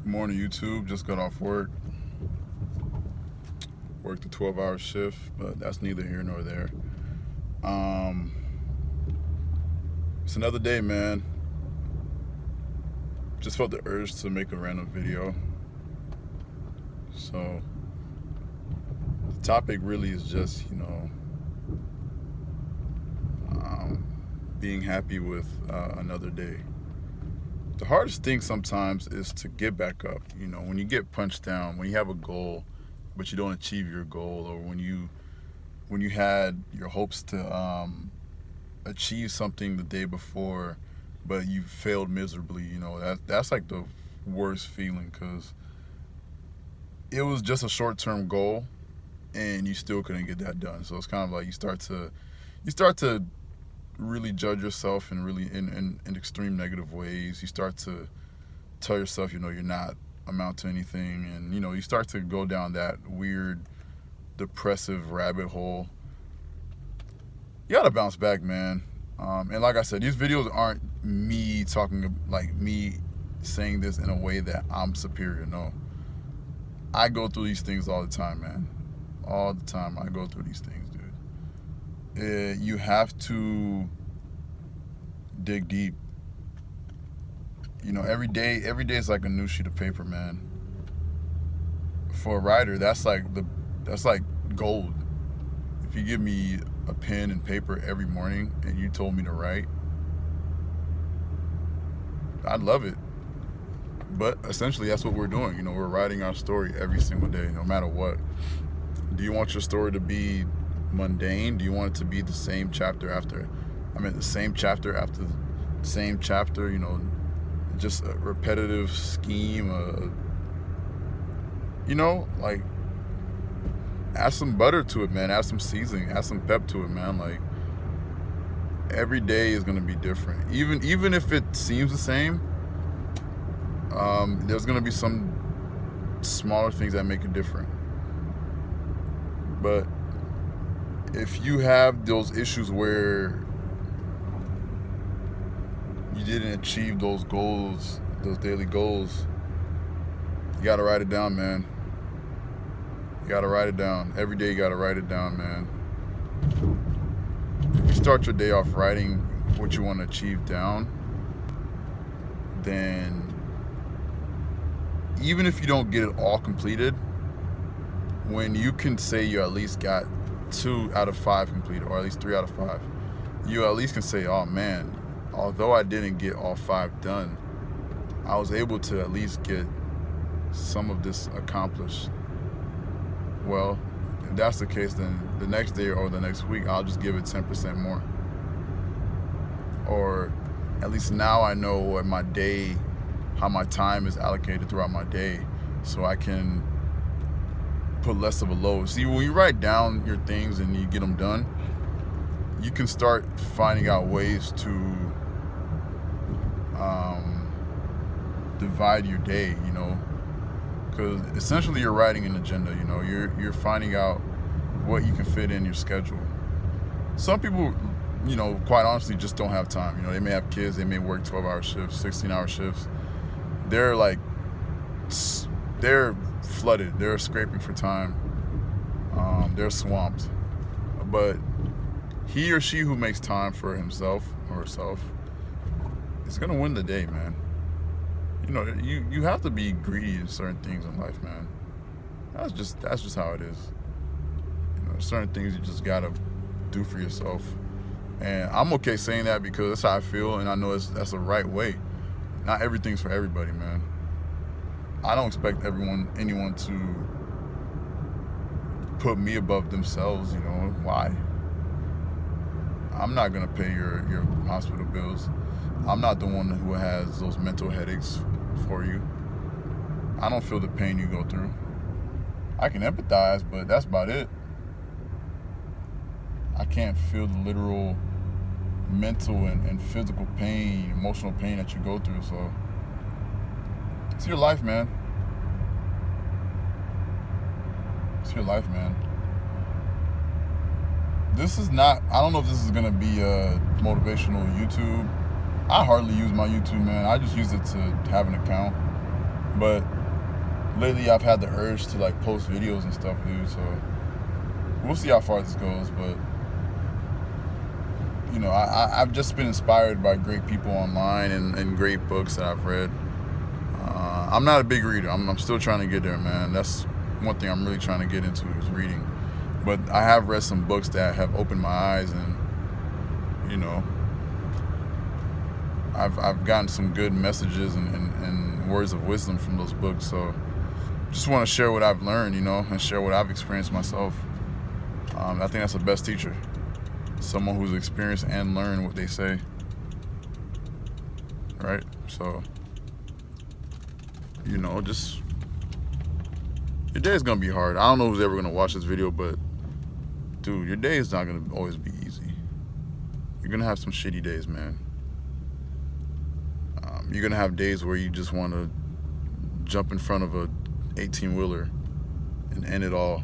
Morning, YouTube. Just got off work. Worked a 12-hour shift, but that's neither here nor there. Um, it's another day, man. Just felt the urge to make a random video. So the topic really is just, being happy with another day. The hardest thing sometimes is to get back up. When you get punched down, when you have a goal, but you don't achieve your goal, or when you had your hopes to achieve something the day before, but you failed miserably. That's like the worst feeling, because it was just a short-term goal, and you still couldn't get that done. So it's kind of like you start to really judge yourself in extreme negative ways. You start to tell yourself, you're not amount to anything, and you start to go down that weird, depressive rabbit hole. You gotta bounce back, man. And like I said, these videos aren't me saying this in a way that I'm superior. No, I go through these things all the time, man. All the time I go through these things, dude. You have to dig deep. Every day is like a new sheet of paper, man. For a writer, that's like gold. If you give me a pen and paper every morning and you told me to write, I'd love it. But essentially, that's what we're doing. We're writing our story every single day, no matter what. Do you want your story to be mundane? Do you want it to be the same chapter after? The same chapter after the same chapter, just a repetitive scheme, like, add some butter to it, man. Add some seasoning, add some pep to it, man. Like, every day is going to be different. Even if it seems the same, there's going to be some smaller things that make it different. But if you have those issues where you didn't achieve those goals, those daily goals, you gotta write it down, man. You gotta write it down. Every day you gotta write it down, man. If you start your day off writing what you want to achieve down, then even if you don't get it all completed, when you can say you at least got 2 out of 5 completed, or at least 3 out of 5, you at least can say, oh man, although I didn't get all 5 done, I was able to at least get some of this accomplished. Well, if that's the case, then the next day or the next week, I'll just give it 10% more. Or at least now I know what my day, how my time is allocated throughout my day, so I can put less of a load. See, when you write down your things and you get them done, you can start finding out ways to divide your day, because essentially you're writing an agenda. You're finding out what you can fit in your schedule. Some people, quite honestly, just don't have time. They may have kids, they may work 12-hour shifts, 16-hour shifts. They're flooded, they're scraping for time, they're swamped. But he or she who makes time for himself or herself is gonna win the day, man. You have to be greedy in certain things in life, man. That's just how it is. Certain things you just gotta do for yourself, and I'm okay saying that because that's how I feel, and I know that's the right way. Not everything's for everybody, man. I don't expect anyone to put me above themselves. Why? I'm not gonna pay your hospital bills. I'm not the one who has those mental headaches for you. I don't feel the pain you go through. I can empathize, but that's about it. I can't feel the literal mental and physical pain, emotional pain that you go through. So it's your life, man. It's your life, man. This is not, I don't know if this is gonna be a motivational YouTube. I hardly use my YouTube, man. I just use it to have an account. But lately I've had the urge to like post videos and stuff, dude. So we'll see how far this goes, but you know, I've just been inspired by great people online and great books that I've read. I'm not a big reader. I'm still trying to get there, man. That's one thing I'm really trying to get into is reading. But I have read some books that have opened my eyes, and you know, I've gotten some good messages and words of wisdom from those books. So just want to share what I've learned, you know, and share what I've experienced myself. I think that's the best teacher. Someone who's experienced and learned what they say. Right? So, you know, just your day is gonna be hard. I don't know who's ever gonna watch this video, but dude, your day is not gonna always be easy. You're gonna have some shitty days, man. You're gonna have days where you just want to jump in front of a 18-wheeler and end it all.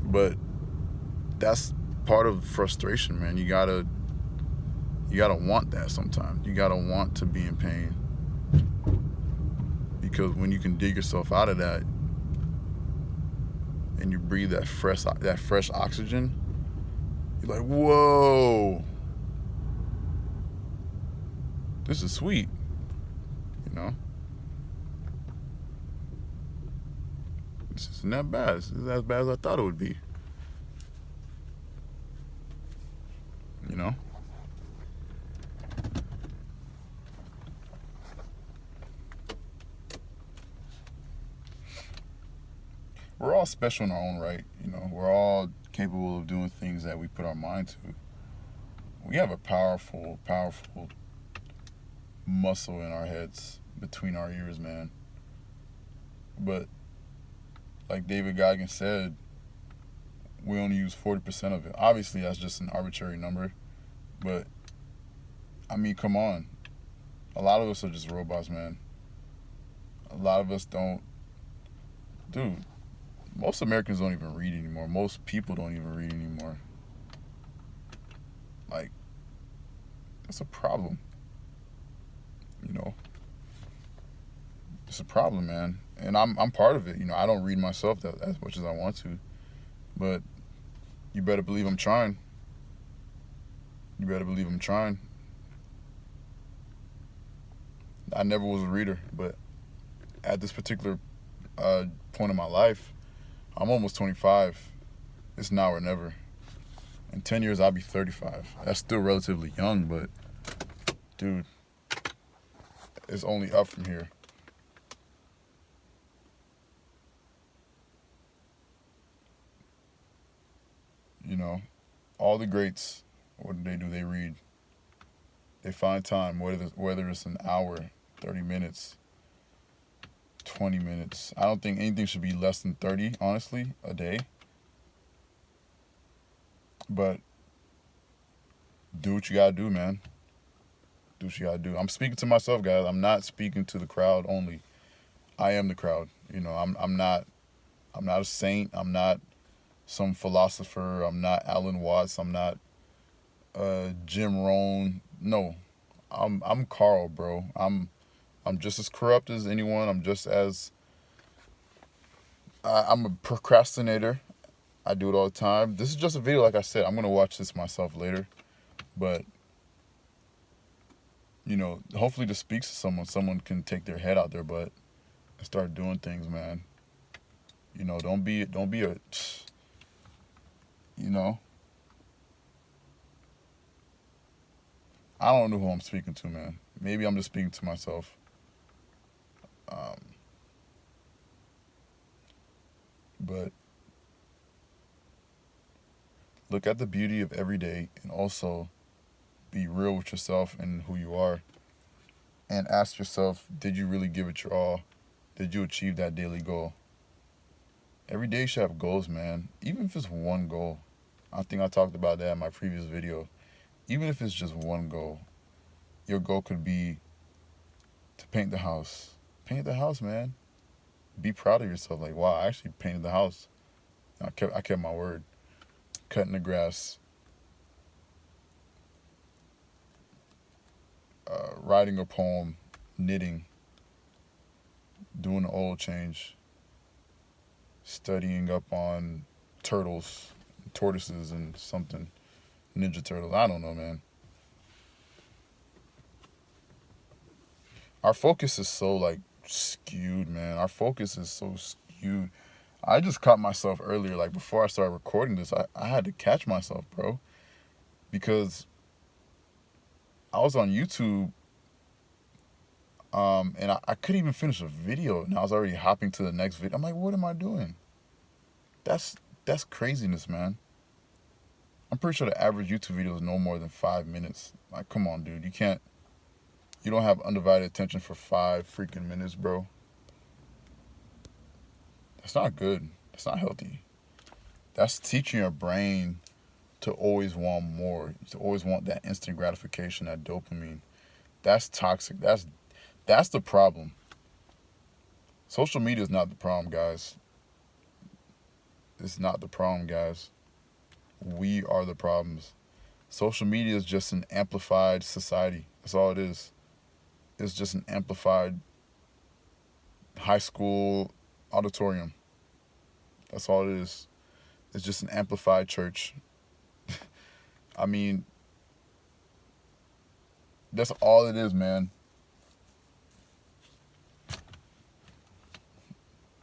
But that's part of frustration, man. You gotta want that sometimes. You gotta want to be in pain, because when you can dig yourself out of that and you breathe that fresh oxygen, you're like, whoa, this is sweet, you know. This isn't that bad. This is as bad as I thought it would be, you know. We're all special in our own right, you know. We're all capable of doing things that we put our mind to. We have a powerful muscle in our heads, between our ears, man. But like David Goggins said, we only use 40% of it. Obviously, that's just an arbitrary number, but I mean, come on. A lot of us are just robots, man. A lot of us don't. Dude, most Americans don't even read anymore. Most people don't even read anymore. Like, that's a problem. You know, it's a problem, man. And I'm part of it. You know, I don't read myself as much as I want to, but you better believe I'm trying. You better believe I'm trying. I never was a reader, but at this particular point in my life, I'm almost 25. It's now or never. In 10 years, I'll be 35. That's still relatively young, but dude, it's only up from here. You know, all the greats, what do? They read. They find time, whether it's an hour, 30 minutes, 20 minutes. I don't think anything should be less than 30, honestly, a day. But do what you gotta do, man. Do what you gotta do. I'm speaking to myself, guys. I'm not speaking to the crowd only. I am the crowd. You know, I'm not a saint. I'm not some philosopher. I'm not Alan Watts. I'm not Jim Rohn. No, I'm Carl, bro. I'm just as corrupt as anyone. I'm a procrastinator. I do it all the time. This is just a video, like I said. I'm gonna watch this myself later, but you know, hopefully this speaks to someone. Someone can take their head out their butt and start doing things, man. You know, don't be a, you know. I don't know who I'm speaking to, man. Maybe I'm just speaking to myself. But look at the beauty of every day, and also be real with yourself and who you are. And ask yourself, did you really give it your all? Did you achieve that daily goal? Every day you should have goals, man. Even if it's one goal. I think I talked about that in my previous video. Even if it's just one goal. Your goal could be to paint the house. Paint the house, man. Be proud of yourself. Like, wow, I actually painted the house. I kept my word. Cutting the grass. Writing a poem. Knitting. doing the oil change, studying up on turtles, tortoises, and something. Ninja Turtles. I don't know, man. Our focus is so like skewed, man. Our focus is so skewed. I just caught myself earlier, like before I started recording this, I had to catch myself, bro. Because I was on YouTube, and I couldn't even finish a video, and I was already hopping to the next video. I'm like, what am I doing? That's that's craziness, man. I'm pretty sure the average YouTube video is no more than 5 minutes. Like, come on, dude. You don't have undivided attention for 5 freaking minutes, bro. That's not good. That's not healthy. That's teaching your brain to always want more, to always want that instant gratification, that dopamine. That's toxic. That's the problem. Social media is not the problem, guys. It's not the problem, guys. We are the problems. Social media is just an amplified society. That's all it is. It's just an amplified high school auditorium. That's all it is. It's just an amplified church. I mean, that's all it is, man.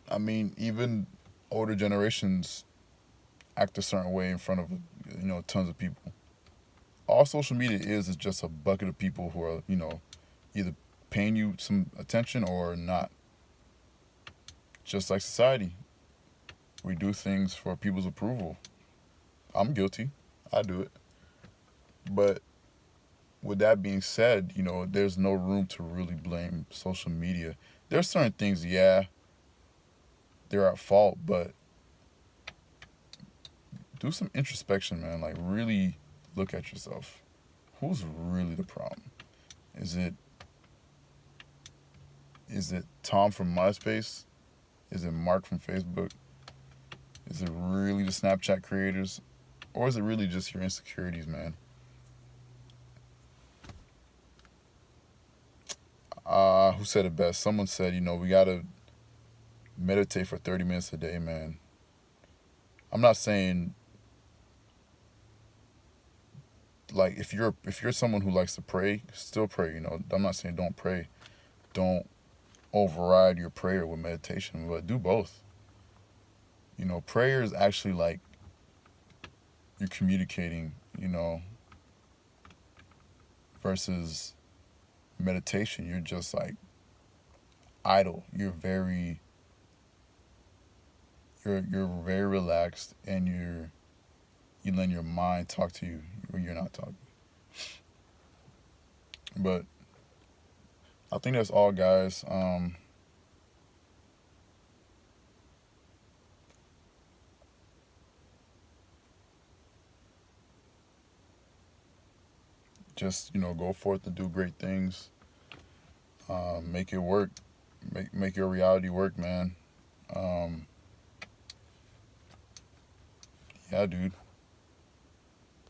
I mean, even older generations act a certain way in front of, tons of people. All social media is just a bucket of people who are, either paying you some attention or not. Just like society. We do things for people's approval. I'm guilty. I do it. But with that being said, there's no room to really blame social media. There's certain things, yeah, they're at fault, but do some introspection, man. Like, really look at yourself. Who's really the problem? Is it Tom from MySpace? Is it Mark from Facebook? Is it really the Snapchat creators? Or is it really just your insecurities, man? Who said it best? Someone said, we gotta meditate for 30 minutes a day, man. I'm not saying, like, if you're someone who likes to pray, still pray, I'm not saying don't pray. Don't override your prayer with meditation, but do both. Prayer is actually like you're communicating, versus meditation. You're just like idle. You're very relaxed, and you let your mind talk to you when you're not talking. But I think that's all, guys. Just go forth and do great things. Make it work. Make your reality work, man. Yeah, dude.